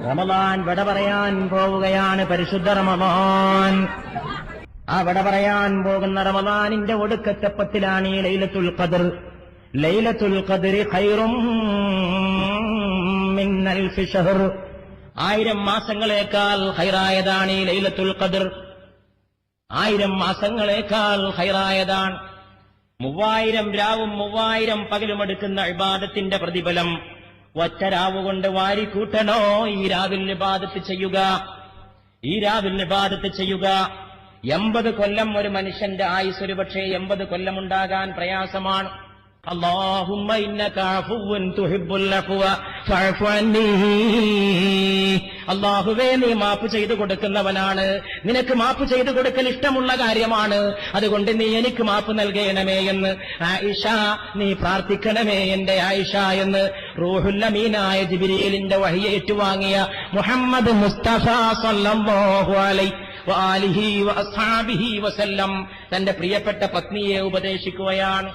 റമദാൻ വിട പറയാൻ പോവുകയാണ്. പരിശുദ്ധ റമദാൻ. ആ വിട പറയാൻ പോകുന്ന റമദാനിന്റെ ഒടുക്കത്തെ പത്തിലാണ് ഈ ലൈലത്തുൽ ഖദ്ർ. ലൈലത്തുൽ ഖദ്രി ഖൈറും മിൻ അൽഫി ശഹർ. 1000 മാസങ്ങളേക്കാൾ ഖൈറായതാണ് ഈ ലൈലത്തുൽ ഖദ്ർ. 1000 മാസങ്ങളേക്കാൾ ഖൈറായതാണ്. 3000 രാവും 3000 പകലും എടുക്കുന്ന ഇബാദത്തിന്റെ പ്രതിഫലം ഒറ്റ രാവുകൊണ്ട് വാരിക്കൂട്ടണോ? ഈ രാവിൽ ഇബാദത്ത് ചെയ്യുക, ഈ രാവിൽ ഇബാദത്ത് ചെയ്യുക. 80 കൊല്ലം ഒരു മനുഷ്യന്റെ ആയുസ് ഒരുപക്ഷേ 80 കൊല്ലമുണ്ടാകാൻ പ്രയാസമാണ്. അല്ലാഹുമ്മ ഇന്നക അഫുവ്വുൻ തുഹിബ്ബുൽ അഫ്വ ഫഅഫു അന്നീ. അല്ലാഹുവേ, നീ മാപ്പ് ചെയ്തു കൊടുക്കുന്നവനാണ്, നിനക്ക് മാപ്പ് ചെയ്തു കൊടുക്കൽ ഇഷ്ടമുള്ള കാര്യമാണ്, അതുകൊണ്ട് നീ എനിക്ക് മാപ്പ് നൽകണമേ എന്ന് ആയിഷ നീ പ്രാർത്ഥിക്കണമേ എന്റെ ആയിഷ എന്ന് റൂഹുൽ അമീനായ ജിബ്രീലിന്റെ വഹി ഏറ്റുവാങ്ങിയ മുഹമ്മദ് മുസ്തഫ സല്ലല്ലാഹു അലൈഹി വആലിഹി വഅസ്ഹാബിഹി വസല്ലം തന്റെ പ്രിയപ്പെട്ട പത്നിയെ ഉപദേശിക്കുകയാണ്.